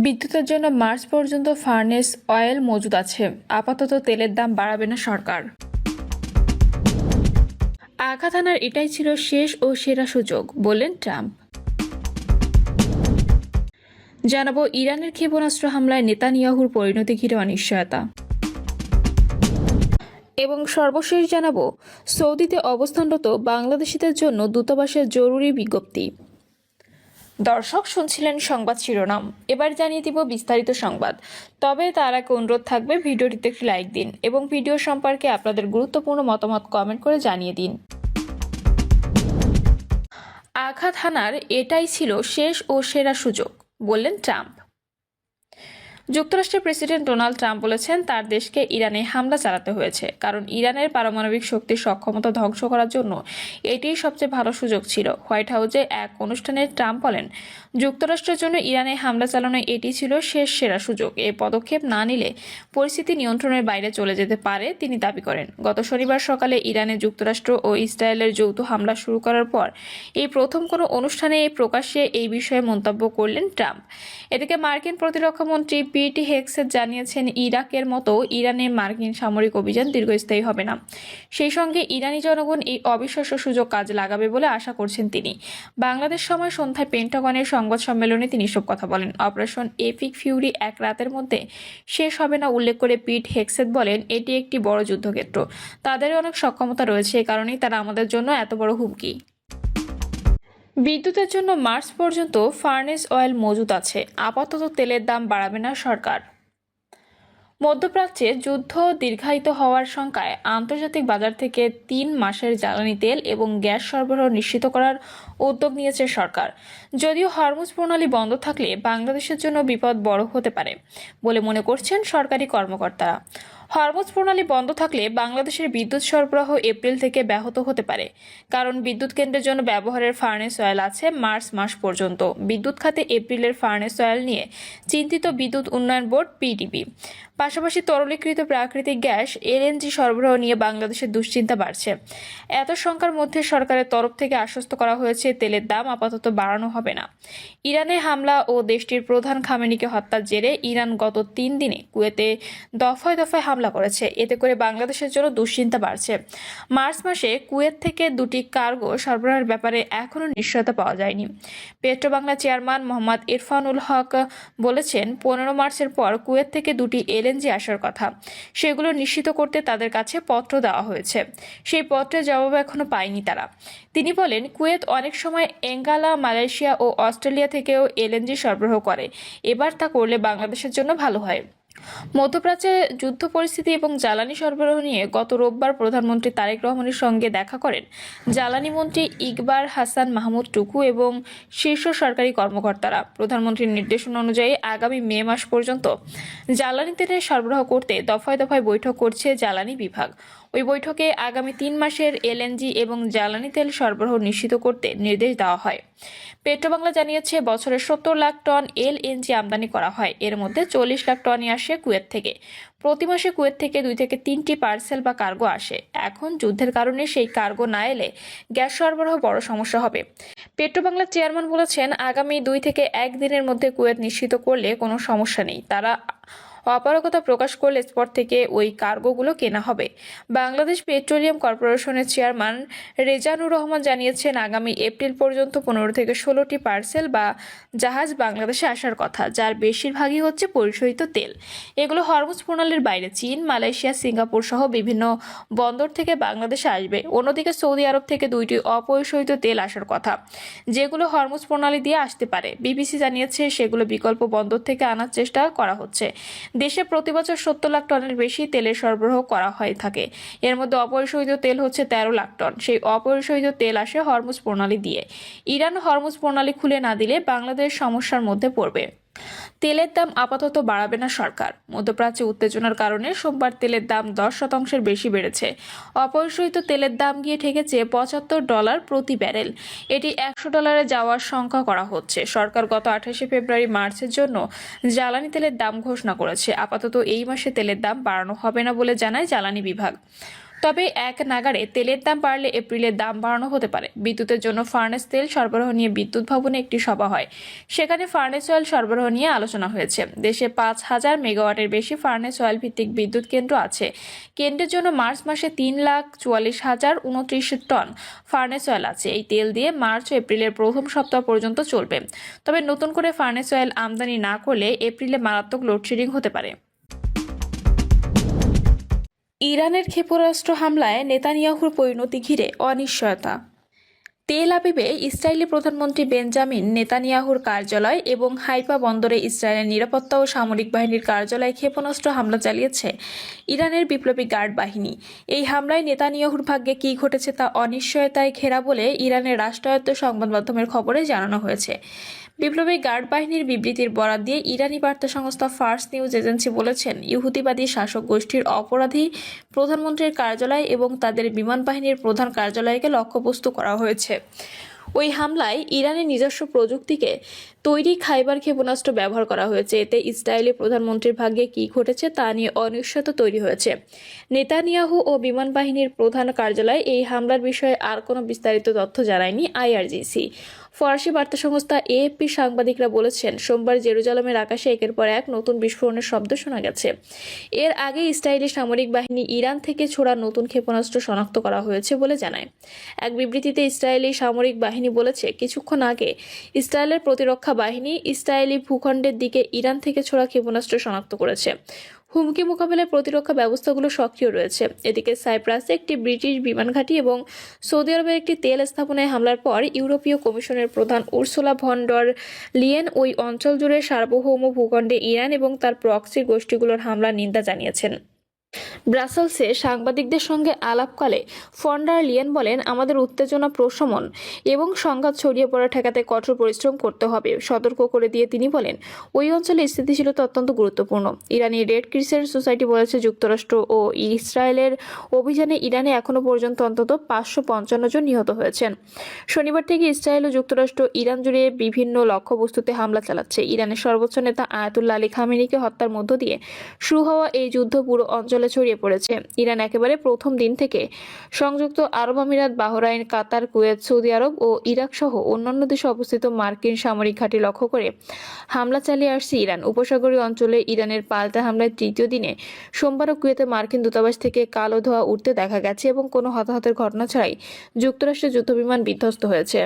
বিদ্যুতের জন্য মার্চ পর্যন্ত ফার্নেস অয়েল মজুদ আছে। আপাতত তেলের দাম বাড়াবে না সরকার। আঘাত হানার এটাই ছিল শেষ ও সেরা সুযোগ, বললেন ট্রাম্প। জানাবো ইরানের ক্ষেপণাস্ত্র হামলায় নেতানিয়াহুর পরিণতি ঘিরে অনিশ্চয়তা। এবং সর্বশেষ জানাবো সৌদিতে অবস্থানরত বাংলাদেশিদের জন্য দূতাবাসের জরুরি বিজ্ঞপ্তি। দর্শক শুনছিলেন সংবাদ শিরোনাম, এবার জানিয়ে দিব বিস্তারিত সংবাদ। তবে তার আগে অনুরোধ থাকবে ভিডিওটিতে একটি লাইক দিন এবং ভিডিও সম্পর্কে আপনাদের গুরুত্বপূর্ণ মতামত কমেন্ট করে জানিয়ে দিন। আঘাত হানার এটাই ছিল শেষ ও সেরা সুযোগ, বললেন ট্রাম্প। যুক্তরাষ্ট্রের প্রেসিডেন্ট ডোনাল্ড ট্রাম্প বলেছেন তার দেশকে ইরানে হামলা চালাতে হয়েছে কারণ ইরানের পারমাণবিক শক্তির সক্ষমতা ধ্বংস করার জন্য এটিই সবচেয়ে ভালো সুযোগ ছিল। হোয়াইট হাউসে এক অনুষ্ঠানে ট্রাম্প বলেন, যুক্তরাষ্ট্রের জন্য ইরানে হামলা চালানো এটি ছিল শেষ সেরা সুযোগ। এই পদক্ষেপ না নিলে পরিস্থিতি নিয়ন্ত্রণের বাইরে চলে যেতে পারে, তিনি দাবি করেন। গত শনিবার সকালে ইরানে যুক্তরাষ্ট্র ও ইসরায়েলের যৌথ হামলা শুরু করার পর এই প্রথম কোনো অনুষ্ঠানে প্রকাশ্যে এই বিষয়ে মন্তব্য করলেন ট্রাম্প। এদিকে মার্কিন প্রতিরক্ষামন্ত্রী পিটি হেগসেট জানিয়েছেন ইরাকের মতো ইরানে মার্কিন সামরিক অভিযান দীর্ঘস্থায়ী হবে না। সেই সঙ্গে ইরানি জনগণ এই অবিশ্বাস্য সুযোগ কাজে লাগাবে বলে আশা করছেন তিনি। বাংলাদেশ সময় সন্ধ্যায় পেন্টাগনের সংবাদ সম্মেলনে তিনি এসব কথা বলেন। অপারেশন এপিক ফিউরি এক রাতের মধ্যে শেষ হবে না উল্লেখ করে পিট হেগসেট বলেন, এটি একটি বড় যুদ্ধক্ষেত্র, তাদের অনেক সক্ষমতা রয়েছে, এই কারণেই তারা আমাদের জন্য এত বড় হুমকি। বিদ্যুতের জন্য মার্চ পর্যন্ত ফার্নেস অয়েল মজুদ আছে। আপাতত তেলের দাম বাড়াবে না সরকার। মধ্যপ্রাচ্যে যুদ্ধ দীর্ঘায়িত হওয়ার শঙ্কায় আন্তর্জাতিক বাজার থেকে 3 মাসের জ্বালানি তেল এবং গ্যাস সরবরাহ নিশ্চিত করার উদ্যোগ নিয়েছে সরকার। যদিও হরমুজ প্রণালী বন্ধ থাকলে বাংলাদেশের জন্য বিপদ বড় হতে পারে বলে মনে করছেন সরকারি কর্মকর্তারা। হরমুজ প্রণালী বন্ধ থাকলে বাংলাদেশের বিদ্যুৎ সরবরাহ এপ্রিল থেকে ব্যাহত হতে পারে, কারণ বিদ্যুৎ কেন্দ্রের জন্য ব্যবহারের ফার্নেস অয়েল আছে মার্চ মাস পর্যন্ত। বিদ্যুৎ খাতে এপ্রিলের ফার্নেস অয়েল নিয়ে চিন্তিত বিদ্যুৎ উন্নয়ন বোর্ড পিডিবি। পাশাপাশি তরলীকৃত প্রাকৃতিক গ্যাস এলএনজি সরবরাহ নিয়ে বাংলাদেশের দুশ্চিন্তা বাড়ছে। এত সংখ্যার মধ্যে সরকারের তরফ থেকে আশ্বস্ত করা হয়েছে তেলের দাম আপাতত বাড়ানো হবে না। ইরানে হামলা ও দেশটির প্রধান খামেনিকে হত্যার জেরে ইরান গত 3 দিনে কুয়েতে দফায় দফায় হামলা করেছে। এতে করে বাংলাদেশের জন্য দুশ্চিন্তা বাড়ছে। মার্চ মাসে কুয়েত থেকে 2টি কার্গো সরবরাহের ব্যাপারে এখনও নিশ্চয়তা পাওয়া যায়নি। পেট্রোবাংলা চেয়ারম্যান মোহাম্মদ ইরফানুল হক বলেছেন, 15 মার্চের পর কুয়েত থেকে 2টি এলএনজি আসার কথা। সেগুলো নিশ্চিত করতে তাদের কাছে পত্র দেওয়া হয়েছে। সেই পত্রের জবাব এখনো পায়নি তারা। তিনি বলেন, কুয়েত অনেক সময় এঙ্গালা, মালয়েশিয়া ও অস্ট্রেলিয়া থেকেও এলএনজি সরবরাহ করে। এবার তা করলে বাংলাদেশের জন্য ভালো হয়। মধ্যপ্রাচ্যে যুদ্ধ পরিস্থিতি এবং জ্বালানি সরবরাহ নিয়ে গত রোববার প্রধানমন্ত্রী তারেক রহমানের সঙ্গে দেখা করেন জ্বালানি মন্ত্রী ইকবার হাসান মাহমুদ টুকু এবং শীর্ষ সরকারি কর্মকর্তারা। প্রধানমন্ত্রীর নির্দেশনা অনুযায়ী আগামী মে মাস পর্যন্ত জ্বালানি তেলের সরবরাহ করতে দফায় দফায় বৈঠক করছে জ্বালানি বিভাগ। ওই বৈঠকে আগামী 3 মাসের এলএনজি এবং জ্বালানি তেল সরবরাহ নিশ্চিত করতে নির্দেশ দেওয়া হয়। পেট্রোবাংলা জানিয়েছে, বছরে 70 লাখ টন এলএনজি আমদানি করা হয়। এর মধ্যে 40 লাখ টনই আসে কুয়েত থেকে। প্রতি মাসে কুয়েত থেকে 2 থেকে 3টি পার্সেল বা কার্গো আসে। এখন যুদ্ধের কারণে সেই কার্গো না এলে গ্যাস সরবরাহ বড় সমস্যা হবে। পেট্রোবাংলার চেয়ারম্যান বলেছেন, আগামী 2 থেকে 1 দিনের মধ্যে কুয়েত নিশ্চিত করলে কোনো সমস্যা নেই। তারা অপারগতা প্রকাশ করলে স্পট থেকে ওই কার্গোগুলো কেনা হবে। বাংলাদেশ পেট্রোলিয়াম কর্পোরেশনের চেয়ারম্যান রেজানুর রহমান জানিয়েছেন, আগামী এপ্রিল পর্যন্ত 15 থেকে 16টি পার্সেল বা জাহাজ বাংলাদেশে আসার কথা, যার বেশিরভাগই হচ্ছে পরিশোধিত তেল। এগুলো হরমুজ প্রণালীর বাইরে চীন, মালয়েশিয়া, সিঙ্গাপুর সহ বিভিন্ন বন্দর থেকে বাংলাদেশে আসবে। অন্যদিকে সৌদি আরব থেকে 2টি অপরিশোধিত তেল আসার কথা, যেগুলো হরমুজ প্রণালী দিয়ে আসতে পারে। বিবিসি জানিয়েছে, সেগুলো বিকল্প বন্দর থেকে আনার চেষ্টা করা হচ্ছে। দেশে প্রতি বছর 70 লাখ টনের বেশি তেলের সরবরাহ করা হয়ে থাকে। এর মধ্যে অপরিশোধিত তেল হচ্ছে 13 লাখ টন। সেই অপরিশোধিত তেল আসে হরমুজ প্রণালী দিয়ে। ইরান হরমুজ প্রণালী খুলে না দিলে বাংলাদেশ সমস্যার মধ্যে পড়বে। তেলের দাম আপাতত বাড়াবে না সরকার। মধ্যপ্রাচ্যে উত্তেজনার কারণে সোমবার তেলের দাম 10% বেশি বেড়েছে। অপরিশোধিত তেলের দাম গিয়ে ঠেকেছে $75 প্রতি ব্যারেল। এটি $100 যাওয়ার শঙ্কা করা হচ্ছে। সরকার গত 28 ফেব্রুয়ারি মার্চের জন্য জ্বালানি তেলের দাম ঘোষণা করেছে। আপাতত এই মাসে তেলের দাম বাড়ানো হবে না বলে জানায় জ্বালানি বিভাগ। তবে এক নাগাড়ে তেলের দাম বাড়লে এপ্রিলের দাম বাড়ানো হতে পারে। বিদ্যুতের জন্য ফার্নেস তেল সরবরাহ নিয়ে বিদ্যুৎ ভবনে একটি সভা হয়। সেখানে ফার্নেস অয়েল সরবরাহ নিয়ে আলোচনা হয়েছে। দেশে 5,000 মেগাওয়াটের বেশি ফার্নেস অয়েল ভিত্তিক বিদ্যুৎ কেন্দ্র আছে। কেন্দ্রের জন্য মার্চ মাসে 3,44,029 টন ফার্নেস অয়েল আছে। এই তেল দিয়ে মার্চ ও এপ্রিলের প্রথম সপ্তাহ পর্যন্ত চলবে। তবে নতুন করে ফার্নেস অয়েল আমদানি না করলে এপ্রিলে মারাত্মক লোডশেডিং হতে পারে। ইরানের ক্ষেপণাস্ত্র হামলায় নেতানিয়াহুর পরিণতি ঘিরে অনিশ্চয়তা। তেল আবিবে ইসরায়েলি প্রধানমন্ত্রী বেঞ্জামিন নেতানিয়াহুর কার্যালয় এবং হাইফা বন্দরে ইসরায়েলের নিরাপত্তা ও সামরিক বাহিনীর কার্যালয়ে ক্ষেপণাস্ত্র হামলা চালিয়েছে ইরানের বিপ্লবী গার্ড বাহিনী। এই হামলায় নেতানিয়াহুর ভাগ্যে কী ঘটেছে তা অনিশ্চয়তায় ঘেরা বলে ইরানের রাষ্ট্রায়ত্ত সংবাদ মাধ্যমের খবরে জানানো হয়েছে। বিপ্লবী গার্ড বাহিনীর বিবৃতির বরাত দিয়ে ইরানি বার্তা সংস্থা ফার্স নিউজ এজেন্সি বলেছেন, ইহুদিবাদী শাসক গোষ্ঠীর অপরাধী প্রধানমন্ত্রীর কার্যালয় এবং তাদের বিমান বাহিনীর প্রধান কার্যালয়কে লক্ষ্যবস্তু করা হয়েছে। ওই হামলায় ইরানের নিজস্ব প্রযুক্তিকে তৈরি খাইবার ক্ষেপণাস্ত্র ব্যবহার করা হয়েছে। এতে ইসরায়েলি প্রধানমন্ত্রীর ভাগ্যে কী ঘটেছে তা নিয়ে অনিশ্চয়তা তৈরি হয়েছে। নেতানিয়াহু ও বিমান বাহিনীর প্রধান কার্যালয় এই হামলার বিষয়ে আর কোনো বিস্তারিত তথ্য জানায়নি আইআরজিসি। ফরাসি বার্তা সংস্থা এএফপি সাংবাদিকরা বলেছেন, সোমবার জেরুজালেমের আকাশে একের পর এক নতুন বিস্ফোরণের শব্দ শোনা গেছে। এর আগে ইসরায়েলি সামরিক বাহিনী ইরান থেকে ছোড়া নতুন ক্ষেপণাস্ত্র শনাক্ত করা হয়েছে বলে জানায়। এক বিবৃতিতে ইসরায়েলি সামরিক বাহিনী বলেছে, কিছুক্ষণ আগে ইসরায়েলের প্রতিরক্ষা বাহিনী ইসরায়েলি ভূখণ্ডের দিকে ইরান থেকে ছোড়া ক্ষেপণাস্ত্র শনাক্ত করেছে। হুমকি মোকাবেলায় প্রতিরক্ষা ব্যবস্থাগুলো সক্রিয় রয়েছে। এদিকে সাইপ্রাসে একটি ব্রিটিশ বিমান ঘাঁটি এবং সৌদি আরবের একটি তেল স্থাপনায় হামলার পর ইউরোপীয় কমিশনের প্রধান উর্সুলা ভন ডর লিয়েন ওই অঞ্চল জুড়ে সার্বভৌম ভূখণ্ডে ইরান এবং তার প্রক্সি গোষ্ঠীগুলোর হামলার নিন্দা জানিয়েছেন। ব্রাসেলসে সাংবাদিকদের সঙ্গে আলাপকালে ফন ডার লিয়েন বলেন, আমাদের উত্তেজনা প্রশমন এবং সংঘাত ছড়িয়ে পড়া ঠেকাতে কঠোর পরিশ্রম করতে হবে। সতর্ক করে দিয়ে তিনি বলেন, ওই অঞ্চলে স্থিতিশীলতা অত্যন্ত গুরুত্বপূর্ণ। ইরানি রেড ক্রিসেন্ট সোসাইটি বলেছে, যুক্তরাষ্ট্র ও ইসরায়েলের অভিযানে ইরানে এখনও পর্যন্ত অন্তত 555 জন নিহত হয়েছেন। শনিবার থেকে ইসরায়েল ও যুক্তরাষ্ট্র ইরান জুড়ে বিভিন্ন লক্ষ্যবস্তুতে হামলা চালাচ্ছে। ইরানের সর্বোচ্চ নেতা আয়াতুল্লাহ আলী খামেনিকে হত্যার মধ্য দিয়ে শুরু হওয়া এই যুদ্ধ পুরো অঞ্চলে ছড়িয়ে পড়েছে। ইরান একেবারে প্রথম দিন থেকে সংযুক্ত আরব আমিরাত, বাহরাইন, কাতার, কুয়েত, সৌদি আরব ও ইরাক সহ অন্যান্য দেশে অবস্থিত মার্কিন সামরিক ঘাঁটি লক্ষ্য করে হামলা চালিয়ে আসছে ইরান। উপসাগরীয় অঞ্চলে ইরানের পাল্টা হামলার তৃতীয় দিনে সোমবারও কুয়েতে মার্কিন দূতাবাস থেকে কালো ধোঁয়া উঠতে দেখা গেছে এবং কোনো হতাহতের ঘটনা ছাড়াই যুক্তরাষ্ট্রের যুদ্ধবিমান বিধ্বস্ত হয়েছে।